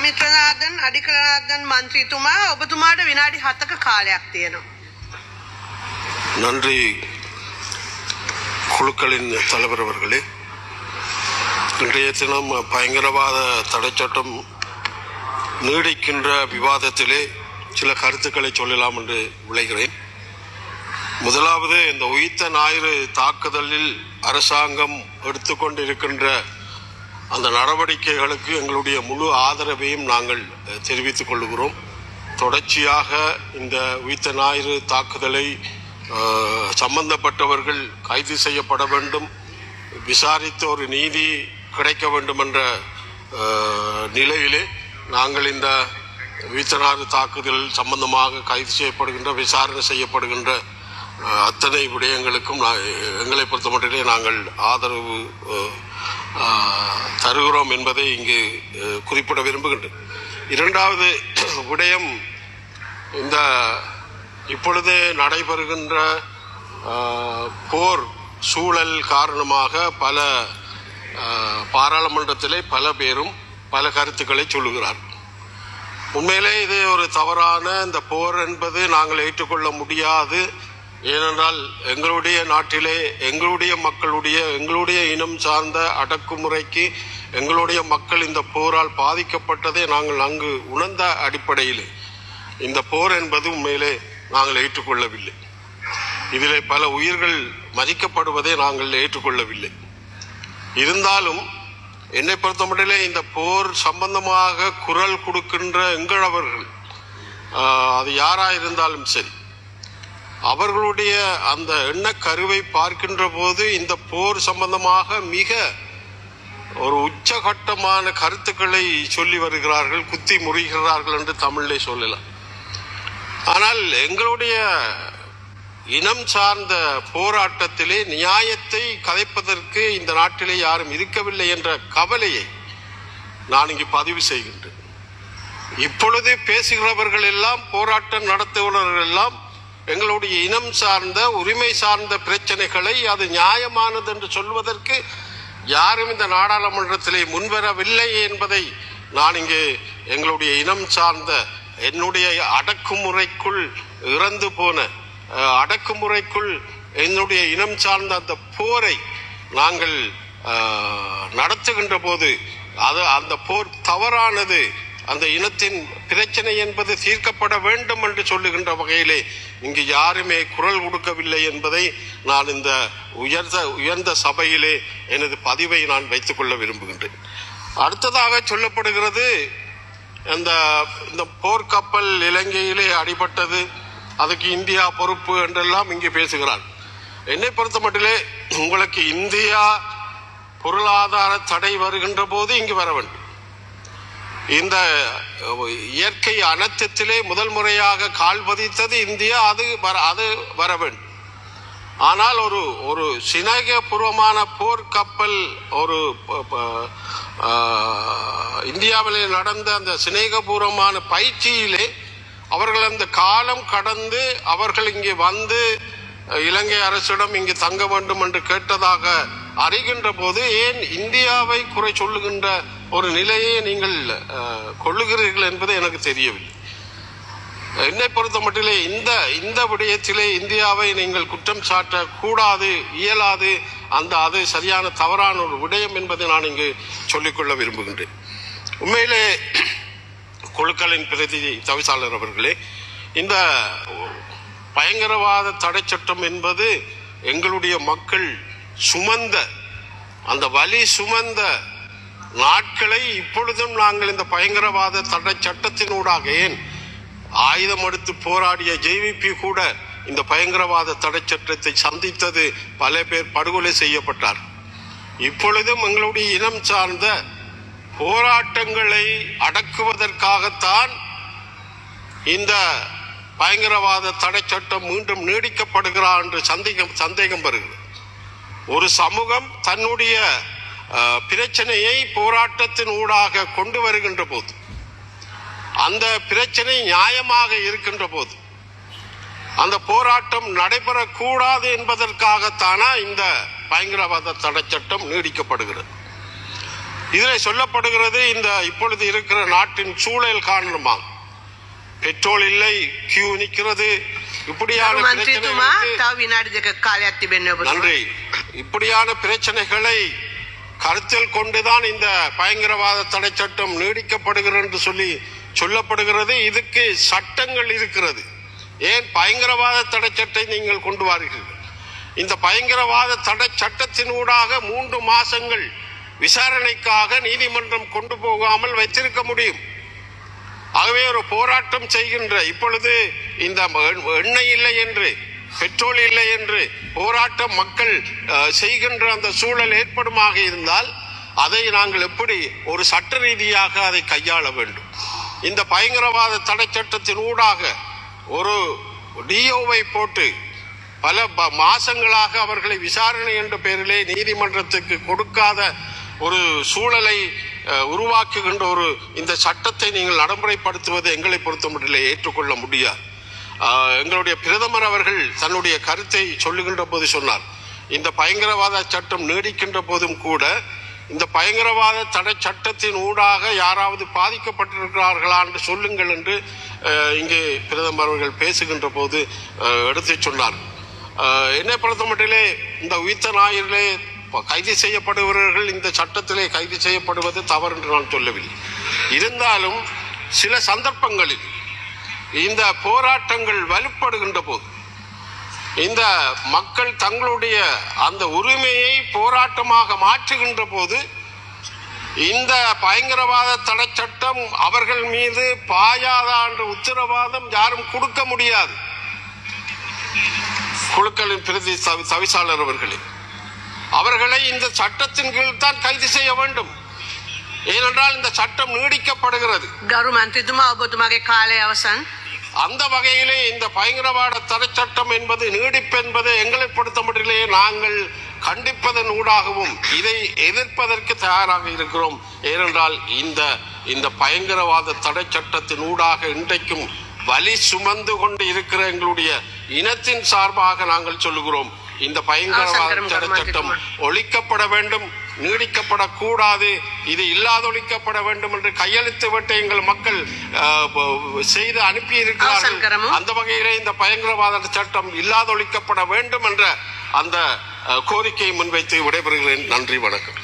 සුමිත්‍රනාදන් අධිකරණාධිපති මන්ත්‍රීතුමා ඔබතුමාට විනාඩි 7ක කාලයක් තියෙනවා. நன்றி குழுக்களின் தலைவர் அவர்களே. இன்றைய தினம் பயங்கரவாத தடை சட்டம் நீடிக்கின்ற விவாதத்திலே சில கருத்துக்களை சொல்லலாம் என்று விளைகிறேன். முதலாவது, இந்த உயிர்த்த ஞாயிறு தாக்குதலில் அரசாங்கம் எடுத்துக்கொண்டிருக்கின்ற அந்த நடவடிக்கைகளுக்கு எங்களுடைய முழு ஆதரவையும் நாங்கள் தெரிவித்துக் கொள்கிறோம். தொடர்ச்சியாக இந்த உயிர்த்த ஞாயிறு தாக்குதலை சம்பந்தப்பட்டவர்கள் கைது செய்யப்பட வேண்டும், விசாரித்து ஒரு நீதி கிடைக்க வேண்டும் என்ற நிலையிலே நாங்கள் இந்த உயிர்த்த ஞாயிறு தாக்குதல் சம்பந்தமாக கைது செய்யப்படுகின்ற விசாரணை செய்யப்படுகின்ற அத்தனை விடயங்களுக்கும் எங்களை பொறுத்தமட்டிலே நாங்கள் ஆதரவு தருகிறோம் என்பதை இங்கு குறிப்பிட விரும்புகின்றேன். இரண்டாவது விடயம், இந்த இப்பொழுது நடைபெறுகின்ற போர் சூழல் காரணமாக பல பாராளுமன்றத்திலே பல பேரும் பல கருத்துக்களை சொல்லுகிறார். உண்மையிலே இது ஒரு தவறான, இந்த போர் என்பது நாங்கள் ஏற்றுக்கொள்ள முடியாது. ஏனென்றால் எங்களுடைய நாட்டிலே எங்களுடைய இனம் சார்ந்த அடக்குமுறைக்கு எங்களுடைய மக்கள் இந்த போரால் பாதிக்கப்பட்டதை நாங்கள் அங்கு உணர்ந்த அடிப்படையில் இந்த போர் என்பது உண்மையிலே நாங்கள் ஏற்றுக்கொள்ளவில்லை. இதிலே பல உயிர்கள் மதிக்கப்படுவதை நாங்கள் ஏற்றுக்கொள்ளவில்லை. இருந்தாலும் என்னை பொறுத்தமட்டிலே இந்த போர் சம்பந்தமாக குரல் கொடுக்கின்ற எங்களவர்கள், அது யாராயிருந்தாலும் சரி, அவர்களுடைய அந்த எண்ணக்கருவை பார்க்கின்ற போது இந்த போர் சம்பந்தமாக மிக ஒரு உச்சகட்டமான கருத்துக்களை சொல்லி வருகிறார்கள், குத்தி முறிகிறார்கள் என்று தமிழிலே சொல்லலாம். ஆனால் எங்களுடைய இனம் சார்ந்த போராட்டத்திலே நியாயத்தை கதைப்பதற்கு இந்த நாட்டிலே யாரும் இருக்கவில்லை என்ற கவலையை நான் இங்கு பதிவு செய்கின்றேன். இப்பொழுது பேசுகிறவர்கள் எல்லாம், போராட்டம் நடத்துபவர்கள் எல்லாம் எங்களுடைய இனம் சார்ந்த உரிமை சார்ந்த பிரச்சனைகளை அது நியாயமானது என்று சொல்வதற்கு யாரும் இந்த நாடாளுமன்றத்திலே முன்வரவில்லை என்பதை நான் இங்கே எங்களுடைய இனம் சார்ந்த, என்னுடைய அடக்குமுறைக்குள் இறந்து போன அடக்குமுறைக்குள் என்னுடைய இனம் சார்ந்த அந்த போரை நாங்கள் நடத்துகின்ற போது அந்த போர் தவறானது, அந்த இனத்தின் பிரச்சனை என்பது தீர்க்கப்பட வேண்டும் என்று சொல்லுகின்ற வகையிலே இங்கு யாருமே குரல் கொடுக்கவில்லை என்பதை நான் இந்த உயர்ந்த சபையிலே எனது பதிவை நான் வைத்துக் கொள்ள விரும்புகின்றேன். அடுத்ததாக சொல்லப்படுகிறது, இந்த போர்க்கப்பல் இலங்கையிலே அடிபட்டது, அதுக்கு இந்தியா பொறுப்பு என்றெல்லாம் இங்கே பேசுகிறார். என்னை பொறுத்த மட்டிலே உங்களுக்கு இந்தியா பொருளாதார தடை வருகின்ற போது இங்கு வர வேண்டும். இந்த இயற்கை அனர்த்தத்திலே முதல் முறையாக கால் பதித்தது இந்தியா, அது வர வேண்டும். ஆனால் ஒரு சினேகபூர்வமான போர்க்கப்பல், ஒரு இந்தியாவிலே நடந்த அந்த சினேகபூர்வமான பயிற்சியிலே அவர்கள் அந்த காலம் கடந்து அவர்கள் இங்கே வந்து இலங்கை அரசிடம் இங்கு தங்க வேண்டும் என்று கேட்டதாக அறிகின்ற போது ஏன் இந்தியாவை குறை சொல்லுகின்ற ஒரு நிலையை நீங்கள் கொள்ளுகிறீர்கள் என்பது எனக்கு தெரியவில்லை. என்னை பொறுத்த மட்டிலே இந்த விடயத்திலே இந்தியாவை நீங்கள் குற்றம் சாட்ட கூடாது, இயலாது. அது சரியான தவறான ஒரு விடயம் என்பதை நான் இங்கு சொல்லிக்கொள்ள விரும்புகின்றேன். உண்மையிலே குழுக்களின் பிரதி தவிசாளர் அவர்களே, இந்த பயங்கரவாத தடை சட்டம் என்பது எங்களுடைய மக்கள் சுமந்த அந்த வலி சுமந்த நாட்களை இப்பொழுதும் நாங்கள் இந்த பயங்கரவாத தடை சட்டத்தினூடாக, ஏன் ஆயுதம் எடுத்து போராடிய ஜேவிபி கூட இந்த பயங்கரவாத தடை சட்டத்தை சந்தித்தது, பல பேர் படுகொலை செய்யப்பட்டார். இப்பொழுதும் எங்களுடைய இனம் சார்ந்த போராட்டங்களை அடக்குவதற்காகத்தான் இந்த பயங்கரவாத தடை சட்டம் மீண்டும் நீடிக்கப்படுகிறார் என்று சந்தேகம் வருகிறது. ஒரு சமூகம் தன்னுடைய பிரச்சனையை போராட்டத்தின் ஊடாக கொண்டு வருகின்ற போது, அந்த பிரச்சனை நியாயமாக இருக்கின்ற போது, அந்த போராட்டம் நடைபெறக்கூடாது என்பதற்காகத்தானா இந்த பயங்கரவாத தடை சட்டம் நீடிக்கப்படுகிறது. இதில் சொல்லப்படுகிறது இந்த இப்பொழுது இருக்கிற நாட்டின் சூழல் காரணமாக பெட்ரோல் இல்லை, கியூ நிற்கிறது, இப்படியான நன்றி, இப்படியான பிரச்சனைகளை கருத்தில் கொண்டுதான் இந்த பயங்கரவாத தடை சட்டம் நீடிக்கப்படுகிறது என்று சொல்லப்படுகிறது. இதுக்கு சட்டங்கள் இருக்கிறது. ஏன் பயங்கரவாத தடை சட்டத்தை நீங்கள் கொண்டு வாருகிறீர்கள்? இந்த பயங்கரவாத தடை சட்டத்தினூடாக 3 மாசங்கள் விசாரணைக்காக நீதிமன்றம் கொண்டு போகாமல் வைத்திருக்க முடியும். ஆகவே ஒரு போராட்டம் செய்கின்ற இப்பொழுது இந்த எண்ணெய் இல்லை என்று, பெட்ரோல் இல்லை என்று போராட்டம் மக்கள் செய்கின்ற அந்த சூழல் ஏற்படுமாக இருந்தால் அதை நாங்கள் எப்படி ஒரு சட்ட ரீதியாக அதை கையாள வேண்டும்? இந்த பயங்கரவாத தடை சட்டத்தின் ஊடாக ஒரு டிஓவை போட்டு பல மாசங்களாக அவர்களை விசாரணை என்ற பெயரிலே நீதிமன்றத்துக்கு கொடுக்காத ஒரு சூழலை உருவாக்குகின்ற ஒரு இந்த சட்டத்தை நீங்கள் நடைமுறைப்படுத்துவது எங்களை பொறுத்தமட்டிலே ஏற்றுக்கொள்ள முடியாது. எங்களுடைய பிரதமர் அவர்கள் தன்னுடைய கருத்தை சொல்லுகின்ற போது சொன்னார், இந்த பயங்கரவாத சட்டம் நீடிக்கின்ற போதும் கூட இந்த பயங்கரவாத தடை சட்டத்தின் ஊடாக யாராவது பாதிக்கப்பட்டிருக்கிறார்களா என்று சொல்லுங்கள் என்று இங்கே பிரதமர் அவர்கள் பேசுகின்ற போது எடுத்து சொன்னார். என்னை பொறுத்த மட்டிலே இந்த உயிர்த்த ஞாயிறிலே கைது செய்யப்படுபவர்கள் இந்த சட்டத்திலே கைது செய்யப்படுவது தவறு என்று நான் சொல்லவில்லை. இருந்தாலும் சில சந்தர்ப்பங்களில் இந்த போராட்டங்கள் வலுப்படுகின்ற போது, இந்த மக்கள் தங்களுடைய அந்த உரிமையை போராட்டமாக மாற்றுகின்ற போது இந்த பயங்கரவாத தடை சட்டம் அவர்கள் மீது பாயாதா என்ற உத்தரவாதம் யாரும் கொடுக்க முடியாது. குழுக்களின் பிரதி தவிசாளர் அவர்களை இந்த சட்டத்தின் கீழ் தான் கைது செய்ய வேண்டும். ஏனென்றால் இந்த சட்டம் நீடிக்கப்படுகிறது. ගරු මන්ත්‍රීතුමා ඔබතුමාගේ කාලය අවසන්. அந்த வகையிலே இந்த பயங்கரவாத தடை சட்டம் என்பது நீடிப்பென்பது எங்களை பொறுத்தமட்டிலே நாங்கள் கண்டிப்பதன் ஊடாகவும் இதை எதிர்ப்பதற்கு தயாராக இருக்கிறோம். ஏனென்றால் இந்த பயங்கரவாத தடை சட்டத்தின் ஊடாக இன்றைக்கும் வலி சுமந்து கொண்டு இருக்கிற எங்களுடைய இனத்தின் சார்பாக நாங்கள் சொல்லுகிறோம், இந்த பயங்கரவாத தடை சட்டம் ஒழிக்கப்பட வேண்டும், நீடிக்கப்படக்கூடாது, இது இல்லாதொழிக்கப்பட வேண்டும் என்று கையெழுத்து விட்டு எங்கள் மக்கள் செய்து அனுப்பி இருக்கிறார்கள். அந்த வகையிலே இந்த பயங்கரவாத சட்டம் இல்லாதொழிக்கப்பட வேண்டும் என்ற அந்த கோரிக்கையை முன்வைத்து விடைபெறுகிறேன். நன்றி, வணக்கம்.